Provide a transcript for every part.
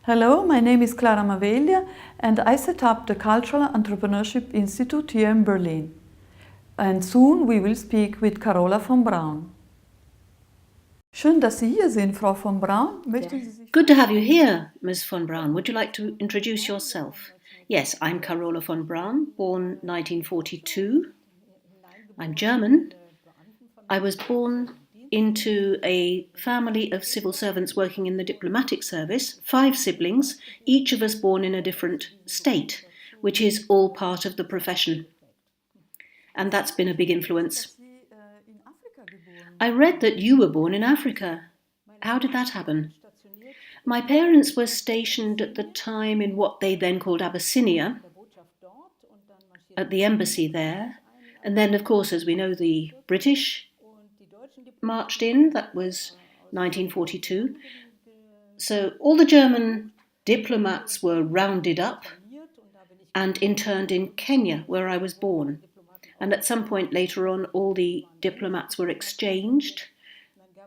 Hello, my name is Clara Mavelia and I set up the Cultural Entrepreneurship Institute here in Berlin. And soon we will speak with Carola von Braun. Schön, dass Sie hier sind, Frau von Braun. Möchten Sie sich... Good to have you here, Ms. von Braun. Would you like to introduce yourself? Yes, I'm Carola von Braun, born 1942. I'm German. I was born into a family of civil servants working in the diplomatic service, 5 siblings, each of us born in a different state, which is all part of the profession. And that's been a big influence. I read that you were born in Africa. How did that happen? My parents were stationed at the time in what they then called Abyssinia, at the embassy there. And then, of course, as we know, the British marched in. That was 1942. So all the German diplomats were rounded up and interned in Kenya, where I was born. And at some point later on, all the diplomats were exchanged.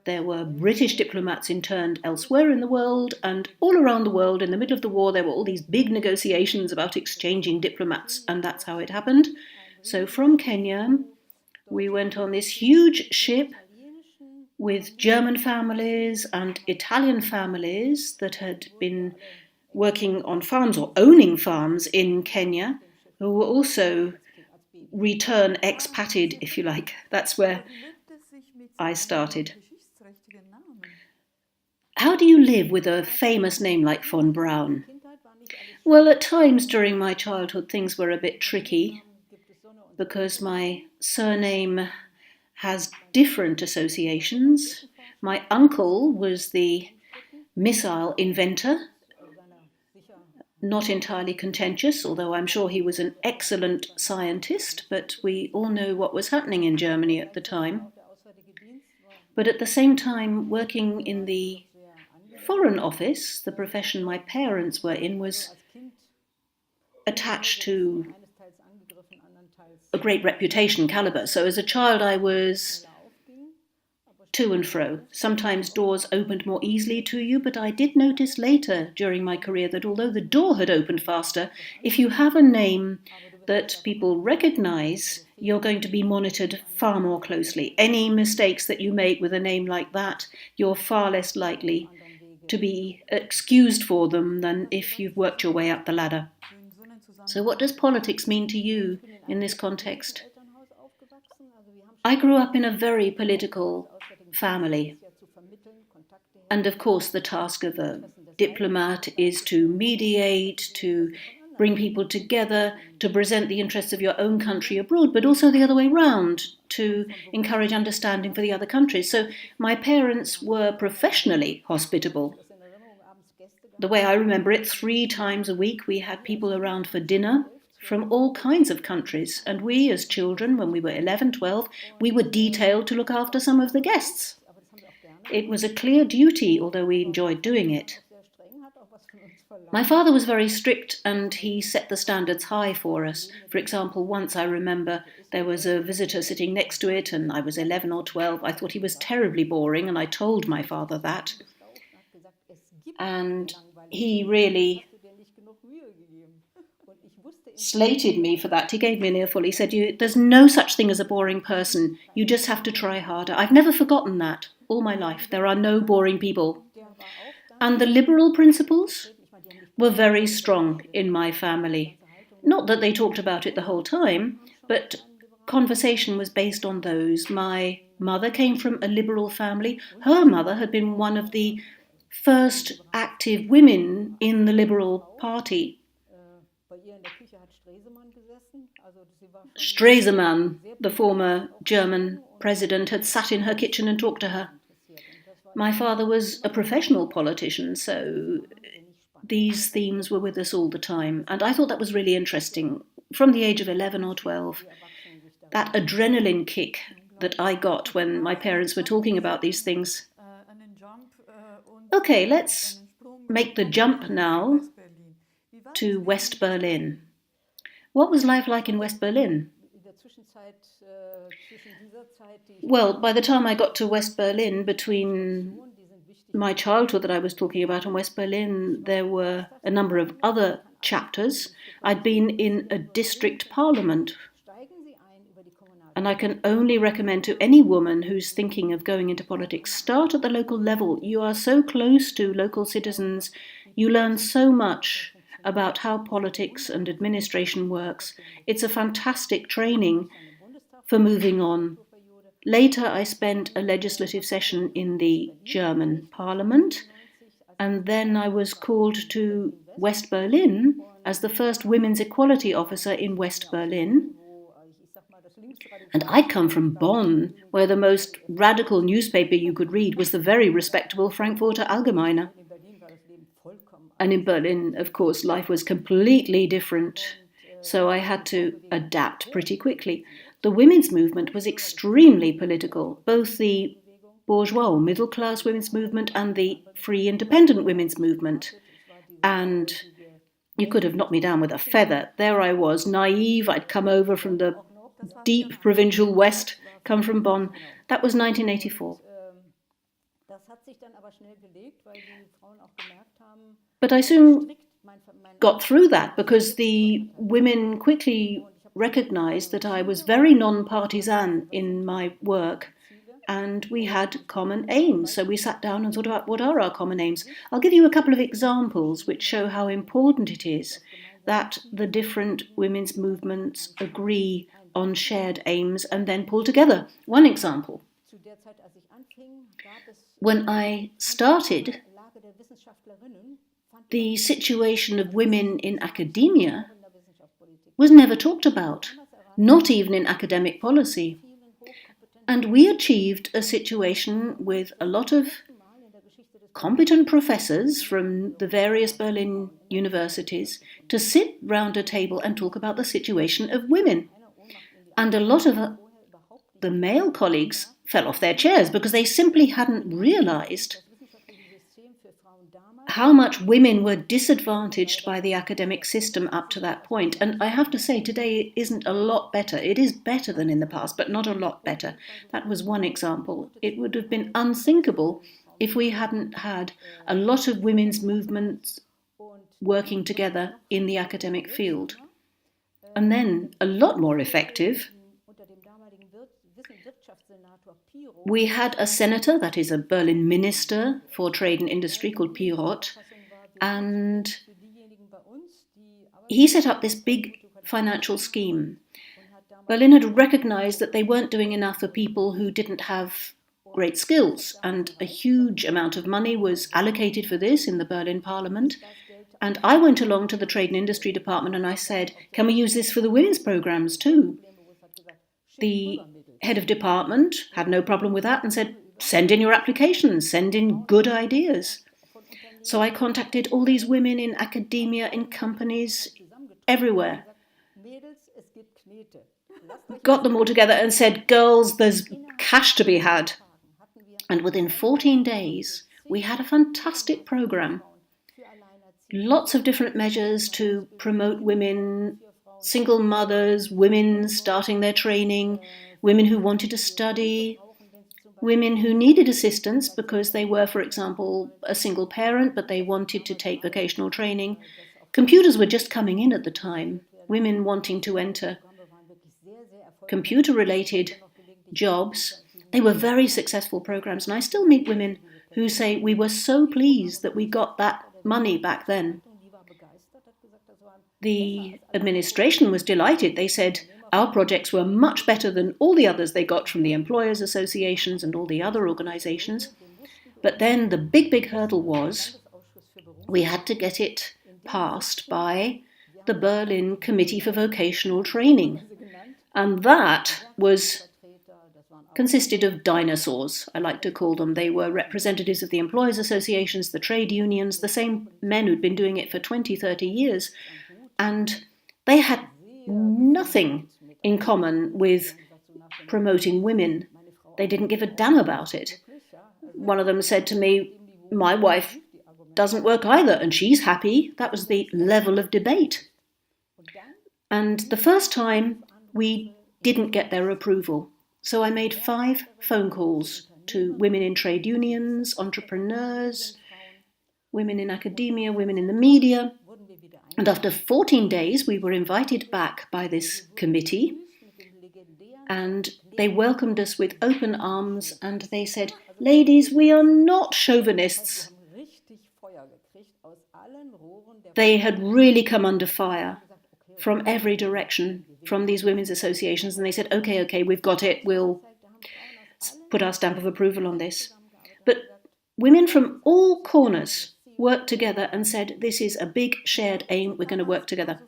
There were British diplomats interned elsewhere in the world, and all around the world, in the middle of the war, there were all these big negotiations about exchanging diplomats, and that's how it happened. So from Kenya, we went on this huge ship with German families and Italian families that had been working on farms or owning farms in Kenya, who were also return expated, if you like. That's where I started. How do you live with a famous name like von Braun? Well, at times during my childhood, things were a bit tricky because my surname has different associations. My uncle was the missile inventor, not entirely contentious, although I'm sure he was an excellent scientist, but we all know what was happening in Germany at the time. But at the same time, working in the Foreign Office, the profession my parents were in, was attached to a great reputation caliber. So as a child, I was to and fro. Sometimes doors opened more easily to you, but I did notice later during my career that although the door had opened faster, if you have a name that people recognize, you're going to be monitored far more closely. Any mistakes that you make with a name like that, you're far less likely to be excused for them than if you've worked your way up the ladder. So what does politics mean to you in this context? I grew up in a very political family. And of course, the task of a diplomat is to mediate, to bring people together, to present the interests of your own country abroad, but also the other way round, to encourage understanding for the other countries. So my parents were professionally hospitable. The way I remember it, 3 times a week we had people around for dinner from all kinds of countries. And we, as children, when we were 11, 12, we were detailed to look after some of the guests. It was a clear duty, although we enjoyed doing it. My father was very strict and he set the standards high for us. For example, once I remember there was a visitor sitting next to it and I was 11 or 12. I thought he was terribly boring and I told my father that. And he really slated me for that. He gave me an earful. He said, there's no such thing as a boring person. You just have to try harder. I've never forgotten that all my life. There are no boring people. And the liberal principles were very strong in my family. Not that they talked about it the whole time, but conversation was based on those. My mother came from a liberal family. Her mother had been one of the first active women in the Liberal Party. Stresemann, the former German president, had sat in her kitchen and talked to her. My father was a professional politician, so these themes were with us all the time. And I thought that was really interesting. From the age of 11 or 12, that adrenaline kick that I got when my parents were talking about these things. Okay, let's make the jump now to West Berlin. What was life like in West Berlin? Well, by the time I got to West Berlin, between my childhood that I was talking about in West Berlin, there were a number of other chapters. I'd been in a district parliament, and I can only recommend to any woman who's thinking of going into politics, start at the local level. You are so close to local citizens, you learn so much about how politics and administration works. It's a fantastic training for moving on. Later, I spent a legislative session in the German parliament, and then I was called to West Berlin as the first women's equality officer in West Berlin. And I'd come from Bonn, where the most radical newspaper you could read was the very respectable Frankfurter Allgemeine. And in Berlin, of course, life was completely different, so I had to adapt pretty quickly. The women's movement was extremely political, both the bourgeois or middle-class women's movement and the free independent women's movement. And you could have knocked me down with a feather. There I was, naive. I'd come over from the deep provincial west, come from Bonn. That was 1984. But I soon got through that because the women quickly recognized that I was very non-partisan in my work, and we had common aims. So we sat down and thought about what are our common aims. I'll give you a couple of examples which show how important it is that the different women's movements agree on shared aims and then pull together. One example. When I started, the situation of women in academia was never talked about, not even in academic policy. And we achieved a situation with a lot of competent professors from the various Berlin universities to sit round a table and talk about the situation of women. And a lot of the male colleagues fell off their chairs because they simply hadn't realized how much women were disadvantaged by the academic system up to that point. And I have to say, today it isn't a lot better. It is better than in the past, but not a lot better. That was one example. It would have been unthinkable if we hadn't had a lot of women's movements working together in the academic field. And then, a lot more effective, we had a senator, that is a Berlin minister for trade and industry called Riots, and he set up this big financial scheme. Berlin had recognized that they weren't doing enough for people who didn't have great skills, and a huge amount of money was allocated for this in the Berlin parliament. And I went along to the trade and industry department and I said, can we use this for the women's programs too? The head of department had no problem with that and said, send in your applications, send in good ideas. So I contacted all these women in academia, in companies, everywhere. Got them all together and said, girls, there's cash to be had. And within 14 days, we had a fantastic program. Lots of different measures to promote women, single mothers, women starting their training, women who wanted to study, women who needed assistance because they were, for example, a single parent, but they wanted to take vocational training. Computers were just coming in at the time, women wanting to enter computer-related jobs. They were very successful programs, and I still meet women who say, we were so pleased that we got that money back then. The administration was delighted. They said our projects were much better than all the others they got from the employers' associations and all the other organizations. But then the big hurdle was we had to get it passed by the Berlin Committee for Vocational Training. And that consisted of dinosaurs, I like to call them. They were representatives of the employers' associations, the trade unions, the same men who'd been doing it for 20, 30 years. And they had nothing in common with promoting women. They didn't give a damn about it. One of them said to me, my wife doesn't work either, and she's happy. That was the level of debate. And the first time, we didn't get their approval. So I made 5 phone calls to women in trade unions, entrepreneurs, women in academia, women in the media. And after 14 days, we were invited back by this committee, and they welcomed us with open arms, and they said, "Ladies, we are not chauvinists." They had really come under fire from every direction from these women's associations, and they said, okay, we've got it, we'll put our stamp of approval on this. But women from all corners worked together and said, this is a big shared aim, we're going to work together.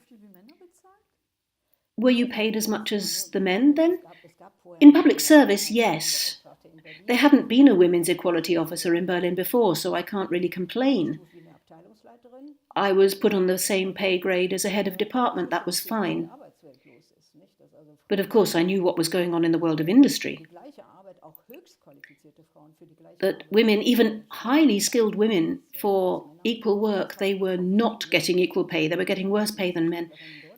Were you paid as much as the men then? In public service, yes. There hadn't been a women's equality officer in Berlin before, so I can't really complain. I was put on the same pay grade as a head of department, that was fine. But of course I knew what was going on in the world of industry. That women, even highly skilled women, for equal work, they were not getting equal pay, they were getting worse pay than men.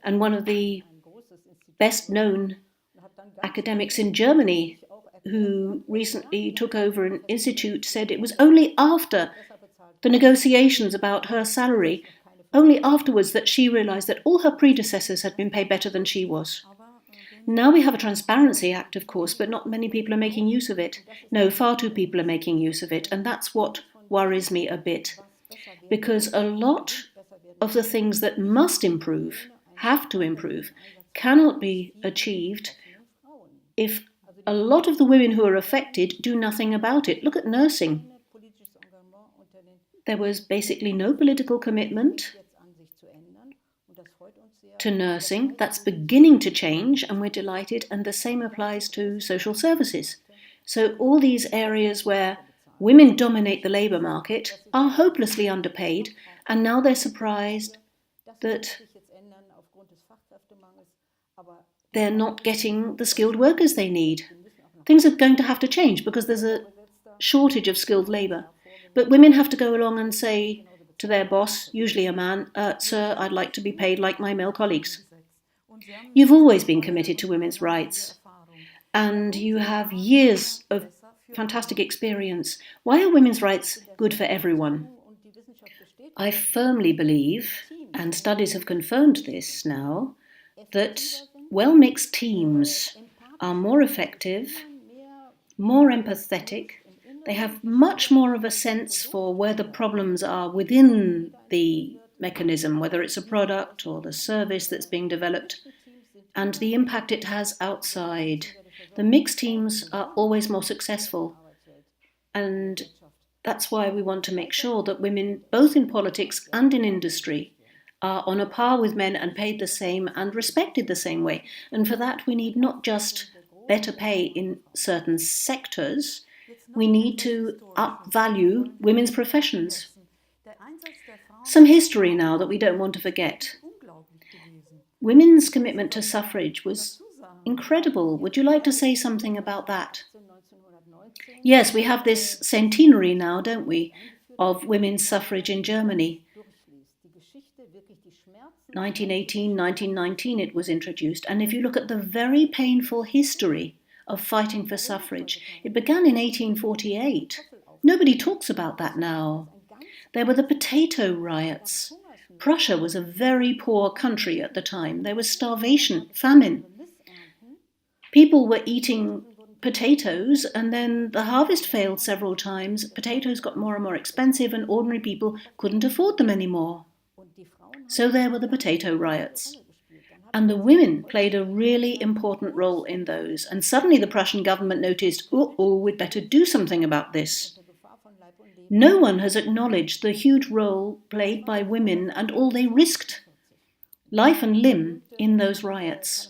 And one of the best known academics in Germany, who recently took over an institute, said it was only after the negotiations about her salary, only afterwards that she realised that all her predecessors had been paid better than she was. Now we have a Transparency Act, of course, but not many people are making use of it. No, far too people are making use of it, and that's what worries me a bit. Because a lot of the things that must improve, have to improve, cannot be achieved if a lot of the women who are affected do nothing about it. Look at nursing. There was basically no political commitment to nursing. That's beginning to change, and we're delighted, and the same applies to social services. So all these areas where women dominate the labour market are hopelessly underpaid, and now they're surprised that they're not getting the skilled workers they need. Things are going to have to change because there's a shortage of skilled labour. But women have to go along and say to their boss, usually a man, "Sir, I'd like to be paid like my male colleagues." You've always been committed to women's rights, and you have years of fantastic experience. Why are women's rights good for everyone? I firmly believe, and studies have confirmed this now, that well-mixed teams are more effective, more empathetic. They have much more of a sense for where the problems are within the mechanism, whether it's a product or the service that's being developed, and the impact it has outside. The mixed teams are always more successful, and that's why we want to make sure that women, both in politics and in industry, are on a par with men and paid the same and respected the same way. And for that we need not just better pay in certain sectors, we need to up-value women's professions. Some history now that we don't want to forget. Women's commitment to suffrage was incredible. Would you like to say something about that? Yes, we have this centenary now, don't we, of women's suffrage in Germany. 1918, 1919 it was introduced, and if you look at the very painful history of fighting for suffrage, it began in 1848. Nobody talks about that now. There were the potato riots. Prussia was a very poor country at the time. There was starvation, famine. People were eating potatoes, and then the harvest failed several times. Potatoes got more and more expensive, and ordinary people couldn't afford them anymore. So there were the potato riots. And the women played a really important role in those. And suddenly the Prussian government noticed, we'd better do something about this. No one has acknowledged the huge role played by women and all they risked, life and limb, in those riots.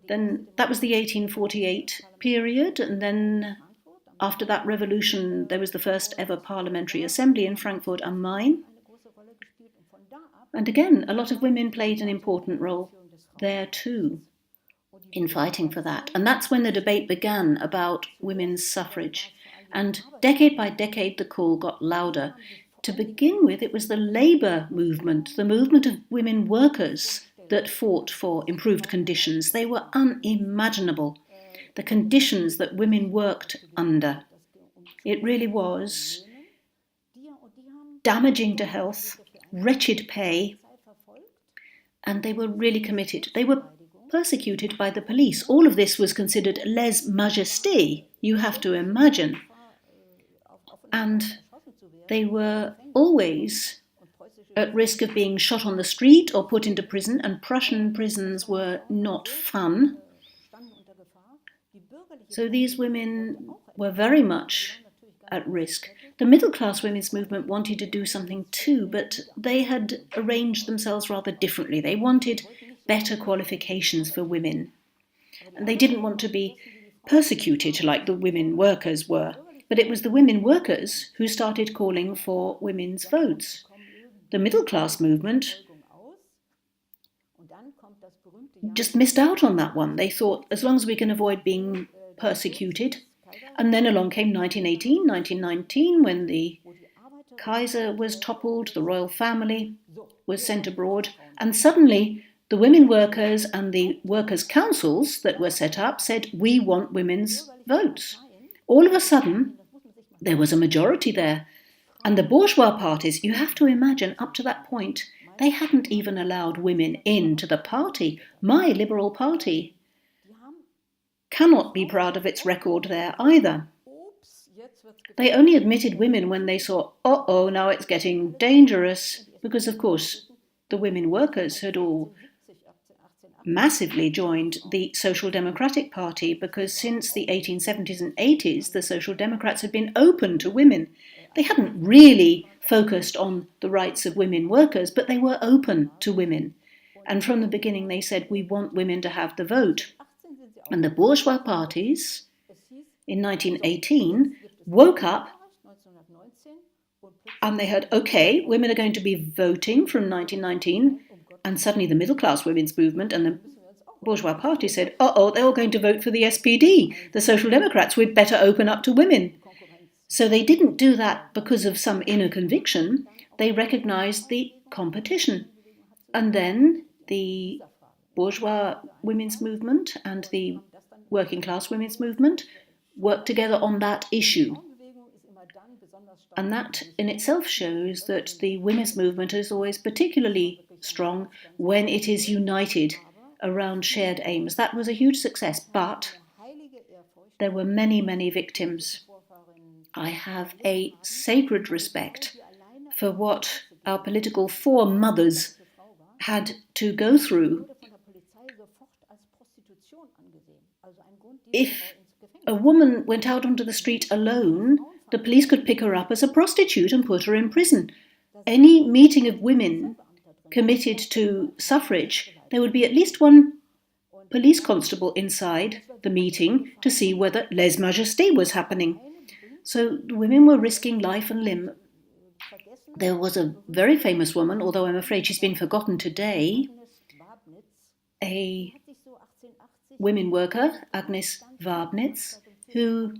Then that was the 1848 period, and then after that revolution there was the first ever parliamentary assembly in Frankfurt am Main. And again, a lot of women played an important role there too in fighting for that. And that's when the debate began about women's suffrage. And decade by decade, the call got louder. To begin with, it was the labour movement, the movement of women workers that fought for improved conditions. They were unimaginable, the conditions that women worked under. It really was damaging to health, wretched pay, and they were really committed. They were persecuted by the police. All of this was considered lèse-majesté, you have to imagine. And they were always at risk of being shot on the street or put into prison, and Prussian prisons were not fun. So these women were very much at risk. The middle-class women's movement wanted to do something too, but they had arranged themselves rather differently. They wanted better qualifications for women. And they didn't want to be persecuted like the women workers were. But it was the women workers who started calling for women's votes. The middle-class movement just missed out on that one. They thought, as long as we can avoid being persecuted. And then along came 1918, 1919, when the Kaiser was toppled, the royal family was sent abroad, and suddenly the women workers and the workers' councils that were set up said, we want women's votes. All of a sudden, there was a majority there. And the bourgeois parties, you have to imagine, up to that point, they hadn't even allowed women into the party. My Liberal Party cannot be proud of its record there either. They only admitted women when they saw, now it's getting dangerous, because of course the women workers had all massively joined the Social Democratic Party, because since the 1870s and 80s the Social Democrats had been open to women. They hadn't really focused on the rights of women workers, but they were open to women. And from the beginning they said, we want women to have the vote. And the bourgeois parties in 1918 woke up and they heard, okay, women are going to be voting from 1919, and suddenly the middle-class women's movement and the bourgeois party said, they're all going to vote for the SPD, the Social Democrats, we'd better open up to women. So they didn't do that because of some inner conviction, they recognised the competition. And then the bourgeois women's movement and the working class women's movement worked together on that issue. And that in itself shows that the women's movement is always particularly strong when it is united around shared aims. That was a huge success, but there were many, many victims. I have a sacred respect for what our political foremothers had to go through. If a woman went out onto the street alone, the police could pick her up as a prostitute and put her in prison. Any meeting of women committed to suffrage, there would be at least one police constable inside the meeting to see whether lèse-majesté was happening. So the women were risking life and limb. There was a very famous woman, although I'm afraid she's been forgotten today, a women worker, Agnes Wabnitz, who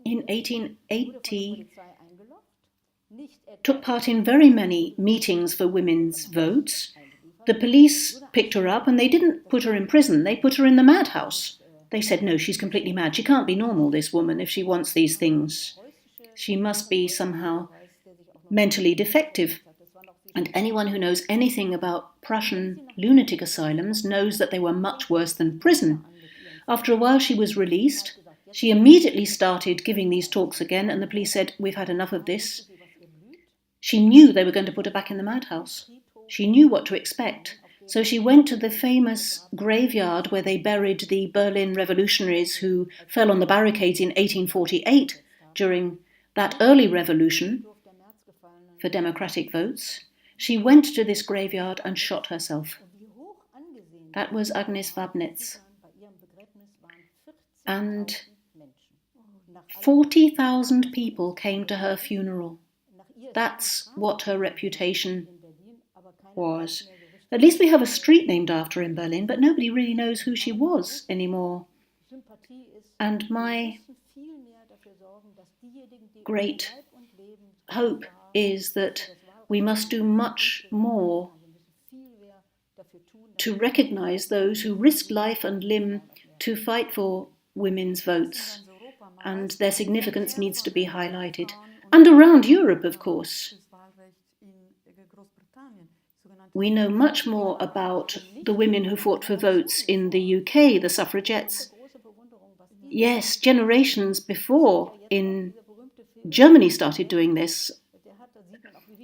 in 1880 took part in very many meetings for women's votes. The police picked her up and they didn't put her in prison, they put her in the madhouse. They said, no, she's completely mad. She can't be normal, this woman, if she wants these things. She must be somehow mentally defective. And anyone who knows anything about Prussian lunatic asylums knows that they were much worse than prison. After a while she was released. She immediately started giving these talks again, and the police said, we've had enough of this. She knew they were going to put her back in the madhouse. She knew what to expect. So she went to the famous graveyard where they buried the Berlin revolutionaries who fell on the barricades in 1848 during that early revolution for democratic votes. She went to this graveyard and shot herself. That was Agnes Wabnitz. And 40,000 people came to her funeral. That's what her reputation was. At least we have a street named after her in Berlin, but nobody really knows who she was anymore. And my great hope is that we must do much more to recognise those who risk life and limb to fight for women's votes. and their significance needs to be highlighted. And around Europe, of course. We know much more about the women who fought for votes in the UK, the suffragettes. Yes, generations before in Germany started doing this.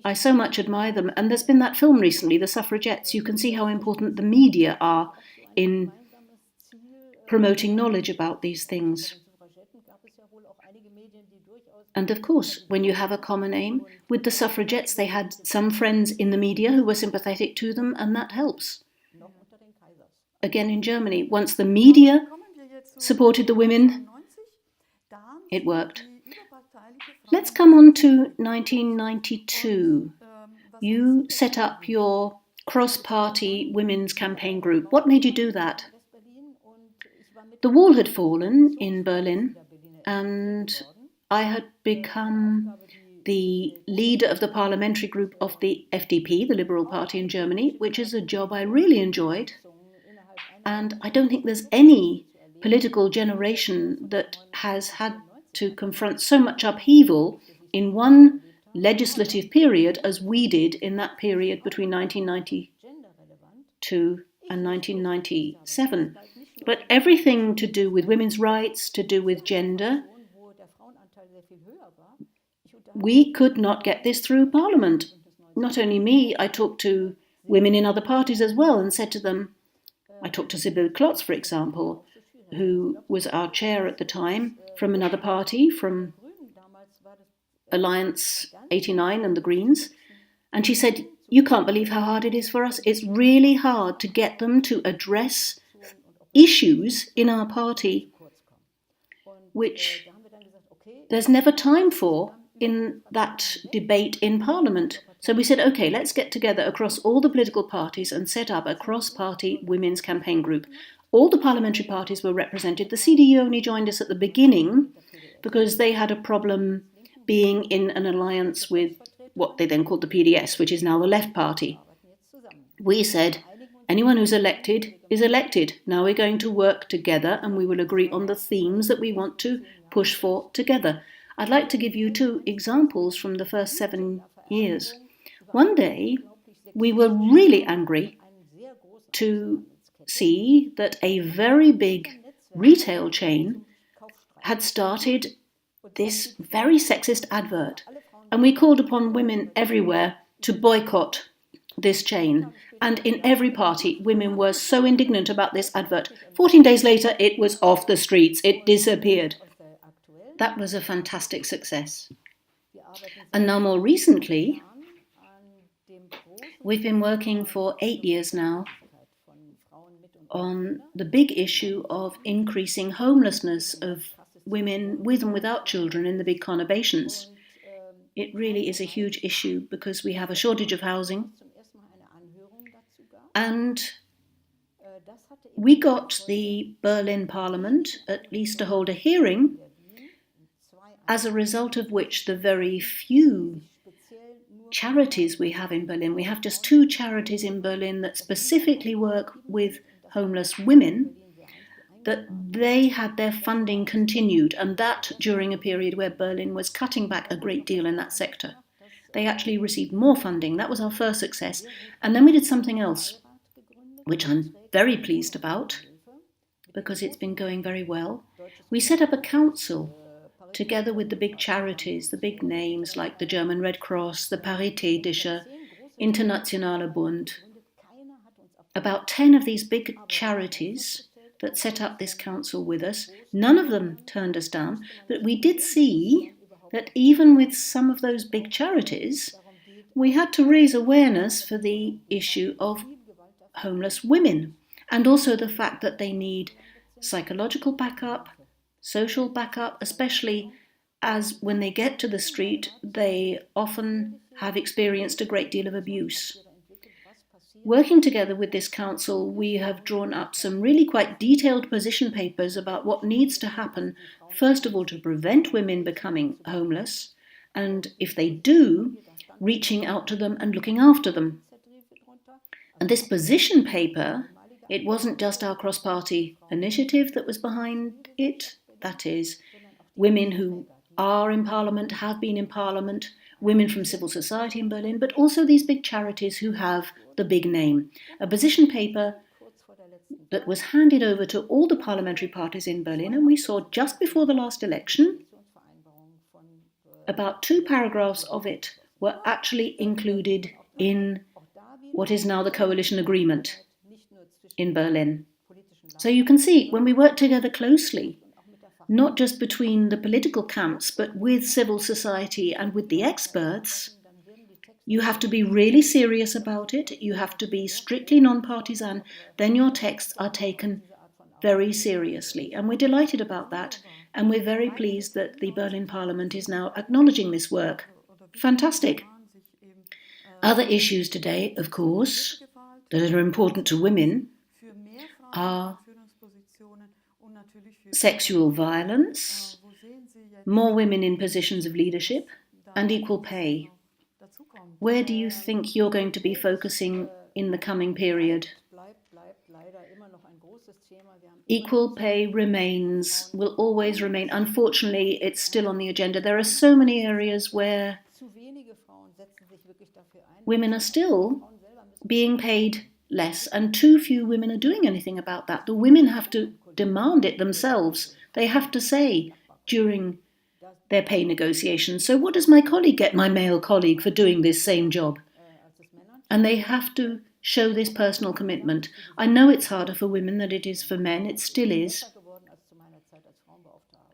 I so much admire them. And there's been that film recently, The Suffragettes. You can see how important the media are in promoting knowledge about these things. And of course, when you have a common aim, with the suffragettes, they had some friends in the media who were sympathetic to them, and that helps. Again, in Germany, once the media supported the women, it worked. Let's come on to 1992. You set up your cross-party women's campaign group. What made you do that? The wall had fallen in Berlin, and I had become the leader of the parliamentary group of the FDP, the Liberal Party in Germany, which is a job I really enjoyed. And I don't think there's any political generation that has had to confront so much upheaval in one legislative period as we did in that period between 1992 and 1997. But everything to do with women's rights, to do with gender, we could not get this through Parliament. Not only me, I talked to women in other parties as well and said to them, I talked to Sibylle Klotz, for example, who was our chair at the time, from another party, from Alliance 89 and the Greens, and she said, you can't believe how hard it is for us. It's really hard to get them to address issues in our party, which there's never time for in that debate in Parliament. So we said, OK, let's get together across all the political parties and set up a cross-party women's campaign group. All the parliamentary parties were represented. The CDU only joined us at the beginning because they had a problem being in an alliance with what they then called the PDS, which is now the Left Party. We said, anyone who's elected is elected. Now we're going to work together and we will agree on the themes that we want to push for together. I'd like to give you 2 examples from the first 7 years. One day, we were really angry to see that a very big retail chain had started this very sexist advert. And we called upon women everywhere to boycott this chain. And in every party, women were so indignant about this advert. 14 days later, it was off the streets. It disappeared. That was a fantastic success. And now more recently, we've been working for 8 years now on the big issue of increasing homelessness of women with and without children in the big conurbations. It really is a huge issue because we have a shortage of housing. And we got the Berlin Parliament at least to hold a hearing, as a result of which the very few charities we have in Berlin, we have just 2 charities in Berlin that specifically work with homeless women, that they had their funding continued, and that during a period where Berlin was cutting back a great deal in that sector. They actually received more funding. That was our first success. And then we did something else, which I'm very pleased about, because it's been going very well. We set up a council together with the big charities, the big names like the German Red Cross, the Paritätische, Internationale Bund. About 10 of these big charities that set up this council with us. None of them turned us down, but we did see that even with some of those big charities, we had to raise awareness for the issue of homeless women, and also the fact that they need psychological backup, social backup, especially as when they get to the street, they often have experienced a great deal of abuse. Working together with this council, we have drawn up some really quite detailed position papers about what needs to happen, first of all, to prevent women becoming homeless, and if they do, reaching out to them and looking after them. And this position paper, it wasn't just our cross-party initiative that was behind it. That is, women who are in parliament, have been in parliament, women from civil society in Berlin, but also these big charities who have the big name. A position paper that was handed over to all the parliamentary parties in Berlin, and we saw just before the last election, about 2 paragraphs of it were actually included in what is now the coalition agreement in Berlin. So you can see, when we work together closely, not just between the political camps, but with civil society and with the experts, you have to be really serious about it, you have to be strictly non-partisan, then your texts are taken very seriously. And we're delighted about that, and we're very pleased that the Berlin Parliament is now acknowledging this work. Fantastic. Other issues today, of course, that are important to women are sexual violence, more women in positions of leadership, and equal pay. Where do you think you're going to be focusing in the coming period? Equal pay will always remain. Unfortunately, it's still on the agenda. There are so many areas where women are still being paid less, and too few women are doing anything about that. The women have to demand it themselves. They have to say during their pay negotiations, so what does my colleague get, my male colleague, for doing this same job? And they have to show this personal commitment. I know it's harder for women than it is for men, it still is.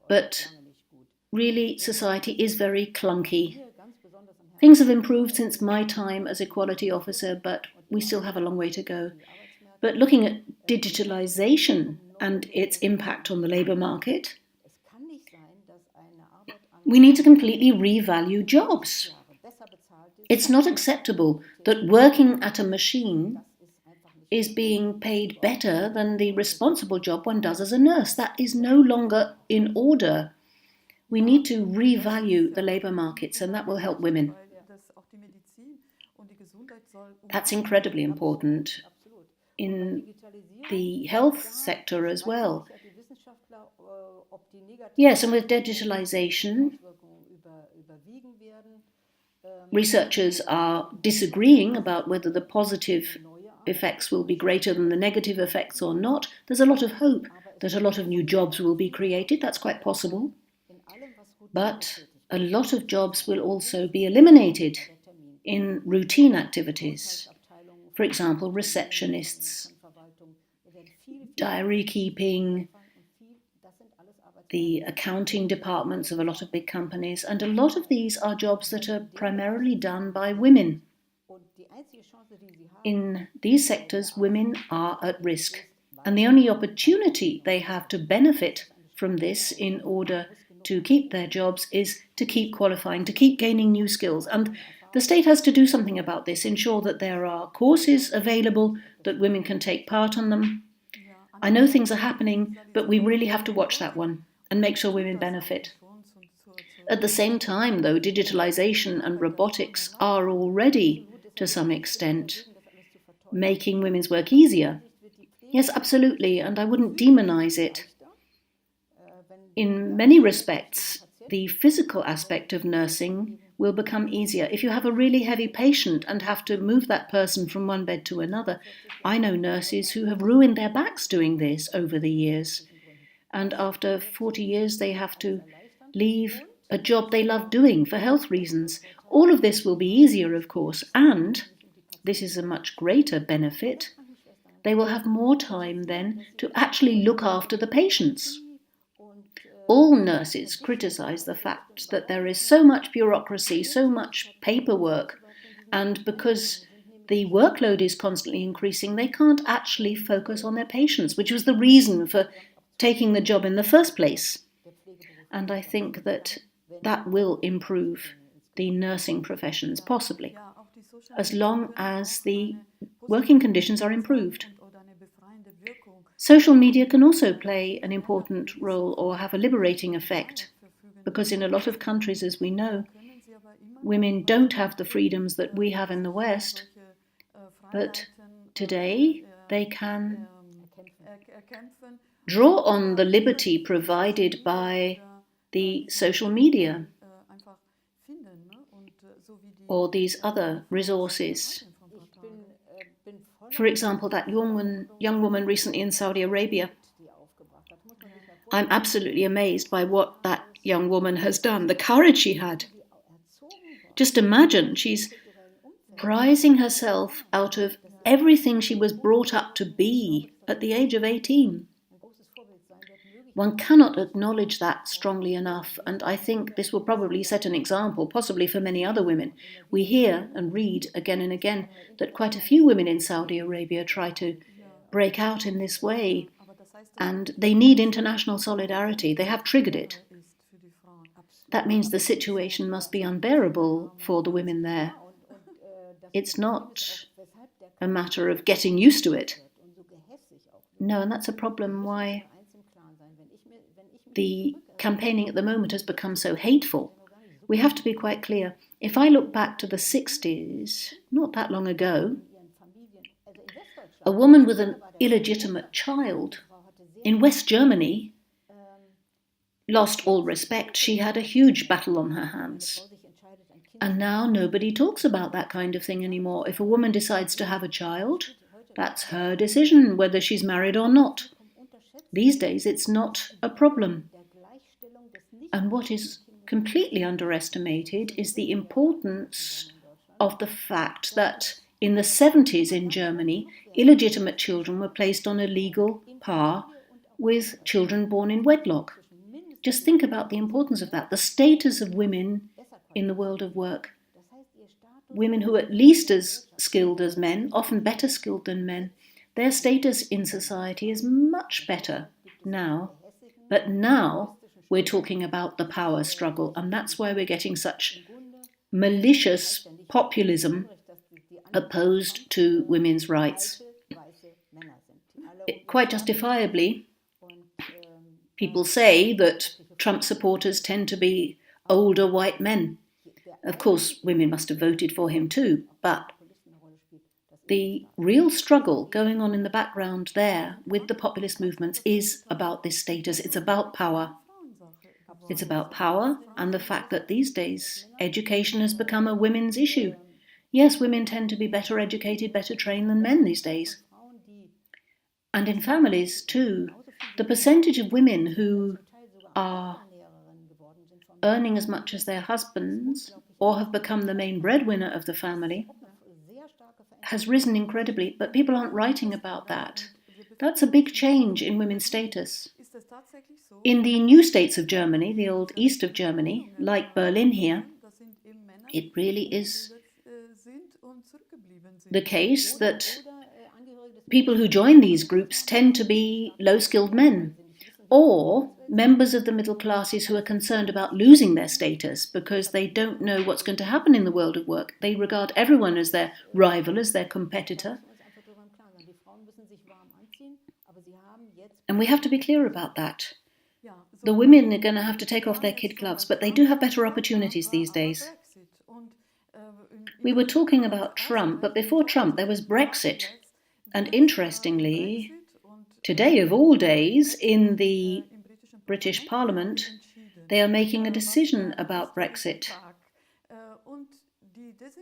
But really, society is very clunky. Things have improved since my time as equality officer, but we still have a long way to go. But looking at digitalization and its impact on the labour market, we need to completely revalue jobs. It's not acceptable that working at a machine is being paid better than the responsible job one does as a nurse. That is no longer in order. We need to revalue the labour markets, and that will help women. That's incredibly important in the health sector as well. Yes, and with digitalization, researchers are disagreeing about whether the positive effects will be greater than the negative effects or not. There's a lot of hope that a lot of new jobs will be created. That's quite possible. But a lot of jobs will also be eliminated in routine activities. For example, receptionists, diary keeping, the accounting departments of a lot of big companies, and a lot of these are jobs that are primarily done by women. In these sectors, women are at risk, and the only opportunity they have to benefit from this in order to keep their jobs is to keep qualifying, to keep gaining new skills. And the state has to do something about this, ensure that there are courses available, that women can take part on them. I know things are happening, but we really have to watch that one and make sure women benefit. At the same time, though, digitalization and robotics are already, to some extent, making women's work easier. Yes, absolutely, and I wouldn't demonize it. In many respects, the physical aspect of nursing will become easier. If you have a really heavy patient and have to move that person from one bed to another, I know nurses who have ruined their backs doing this over the years. And after 40 years, they have to leave a job they love doing for health reasons. All of this will be easier, of course, and this is a much greater benefit. They will have more time then to actually look after the patients. All nurses criticize the fact that there is so much bureaucracy, so much paperwork, and because the workload is constantly increasing, they can't actually focus on their patients, which was the reason for taking the job in the first place. And I think that that will improve the nursing professions, possibly, as long as the working conditions are improved. Social media can also play an important role or have a liberating effect, because in a lot of countries, as we know, women don't have the freedoms that we have in the West, but today they can draw on the liberty provided by the social media or these other resources. For example, that young woman recently in Saudi Arabia, I'm absolutely amazed by what that young woman has done, the courage she had. Just imagine, she's prizing herself out of everything she was brought up to be at the age of 18. One cannot acknowledge that strongly enough, and I think this will probably set an example, possibly for many other women. We hear and read again and again that quite a few women in Saudi Arabia try to break out in this way, and they need international solidarity. They have triggered it. That means the situation must be unbearable for the women there. It's not a matter of getting used to it. No, and that's a problem why the campaigning at the moment has become so hateful. We have to be quite clear. If I look back to the 60s, not that long ago, a woman with an illegitimate child in West Germany lost all respect. She had a huge battle on her hands. And now nobody talks about that kind of thing anymore. If a woman decides to have a child, that's her decision, whether she's married or not. These days, it's not a problem. And what is completely underestimated is the importance of the fact that in the 70s in Germany, illegitimate children were placed on a legal par with children born in wedlock. Just think about the importance of that, the status of women in the world of work. Women who are at least as skilled as men, often better skilled than men, their status in society is much better now. But now we're talking about the power struggle, and that's why we're getting such malicious populism opposed to women's rights. Quite justifiably, people say that Trump supporters tend to be older white men. Of course, women must have voted for him too, but the real struggle going on in the background there with the populist movements is about this status. It's about power. It's about power and the fact that these days education has become a women's issue. Yes, women tend to be better educated, better trained than men these days. And in families too, the percentage of women who are earning as much as their husbands or have become the main breadwinner of the family has risen incredibly, but people aren't writing about that. That's a big change in women's status. In the new states of Germany, the old east of Germany, like Berlin here, it really is the case that people who join these groups tend to be low-skilled men or members of the middle classes who are concerned about losing their status because they don't know what's going to happen in the world of work. They regard everyone as their rival, as their competitor. And we have to be clear about that. The women are going to have to take off their kid gloves, but they do have better opportunities these days. We were talking about Trump, but before Trump there was Brexit. And interestingly, today of all days, in the British Parliament, they are making a decision about Brexit.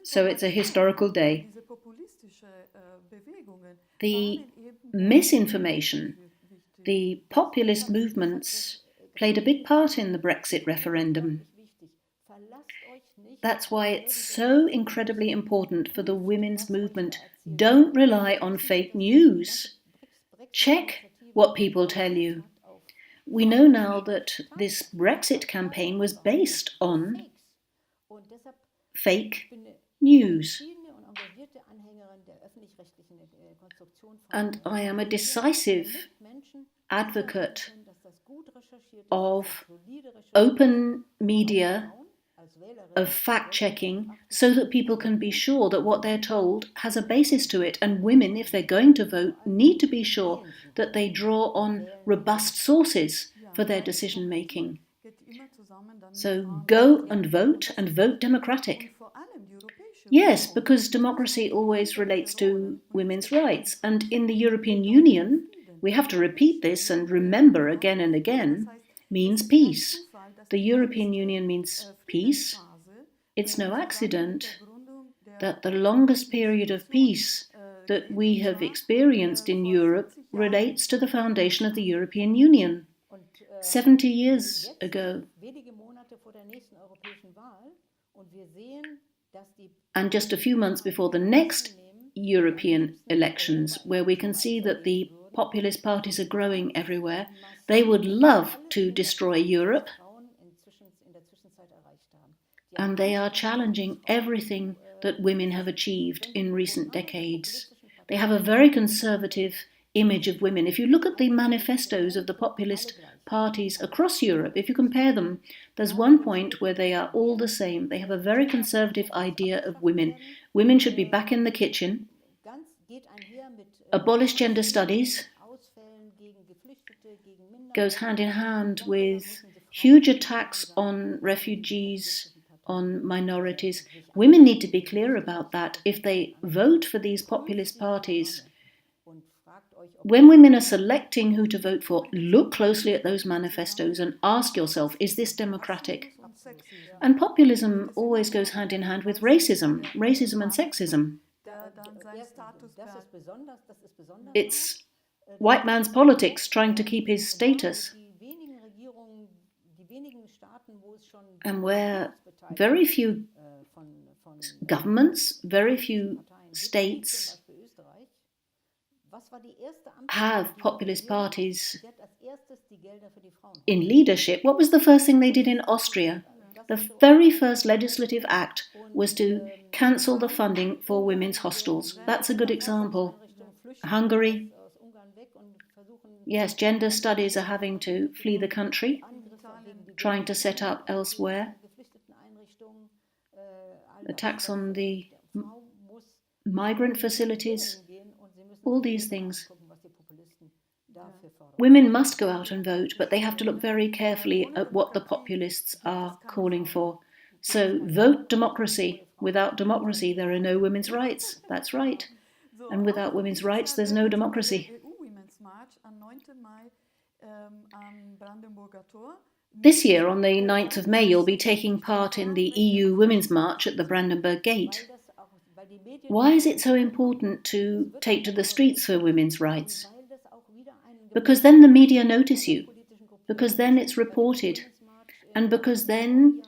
So it's a historical day. The misinformation, the populist movements played a big part in the Brexit referendum. That's why it's so incredibly important for the women's movement. Don't rely on fake news. Check what people tell you. We know now that this Brexit campaign was based on fake news. And I am a decisive advocate of open media, of fact-checking, so that people can be sure that what they're told has a basis to it. And women, if they're going to vote, need to be sure that they draw on robust sources for their decision-making. So go and vote democratic. Yes, because democracy always relates to women's rights. And in the European Union, we have to repeat this and remember again and again, means peace. the European Union means peace, it's no accident that the longest period of peace that we have experienced in Europe relates to the foundation of the European Union 70 years ago. And just a few months before the next European elections, where we can see that the populist parties are growing everywhere, they would love to destroy Europe, and they are challenging everything that women have achieved in recent decades. They have a very conservative image of women. If you look at the manifestos of the populist parties across Europe, if you compare them, there's one point where they are all the same. They have a very conservative idea of women. Women should be back in the kitchen, abolish gender studies, goes hand in hand with huge attacks on refugees, on minorities. Women need to be clear about that. If they vote for these populist parties, when women are selecting who to vote for, look closely at those manifestos and ask yourself, is this democratic? And populism always goes hand in hand with racism and sexism. It's white man's politics trying to keep his status. And where very few governments, very few states have populist parties in leadership, what was the first thing they did in Austria? The very first legislative act was to cancel the funding for women's hostels. That's a good example. Hungary, yes, gender studies are having to flee the country, trying to set up elsewhere. Attacks on the migrant facilities, all these things. Women must go out and vote, but they have to look very carefully at what the populists are calling for. So vote democracy. Without democracy, there are no women's rights. That's right. And without women's rights, there's no democracy. This year, on the 9th of May, you'll be taking part in the EU Women's March at the Brandenburg Gate. Why is it so important to take to the streets for women's rights? Because then the media notice you, because then it's reported, and because then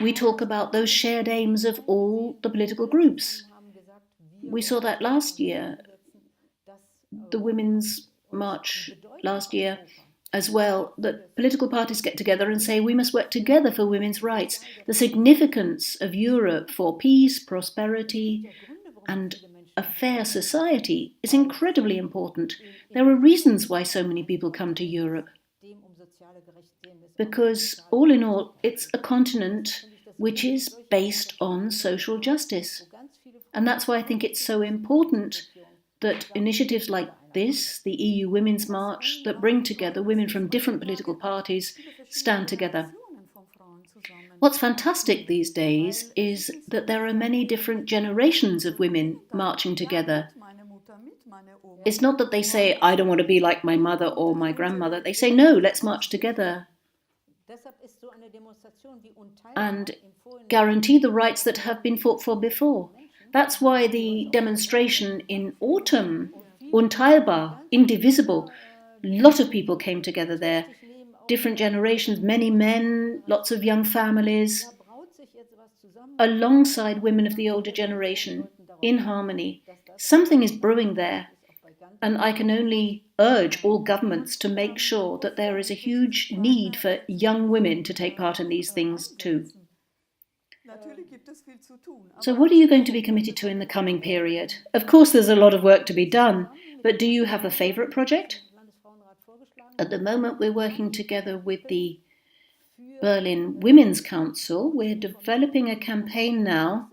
we talk about those shared aims of all the political groups. We saw that last year, the Women's March last year as well, that political parties get together and say we must work together for women's rights. The significance of Europe for peace, prosperity, and a fair society is incredibly important. There are reasons why so many people come to Europe. Because, all in all, it's a continent which is based on social justice. And that's why I think it's so important that initiatives like this, the EU Women's March, that bring together women from different political parties, stand together. What's fantastic these days is that there are many different generations of women marching together. It's not that they say, I don't want to be like my mother or my grandmother. They say, no, let's march together and guarantee the rights that have been fought for before. That's why the demonstration in autumn, unteilbar, indivisible, a lot of people came together there. Different generations, many men, lots of young families, alongside women of the older generation, in harmony. Something is brewing there, and I can only urge all governments to make sure that there is a huge need for young women to take part in these things too. So what are you going to be committed to in the coming period? Of course there's a lot of work to be done, but do you have a favourite project? At the moment we're working together with the Berlin Women's Council. We're developing a campaign now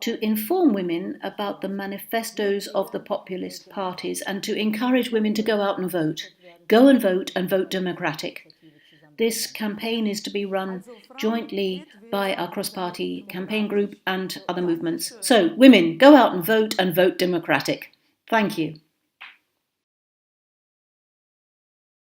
to inform women about the manifestos of the populist parties and to encourage women to go out and vote. Go and vote democratic. This campaign is to be run jointly by our cross-party campaign group and other movements. So, women, go out and vote democratic. Thank you.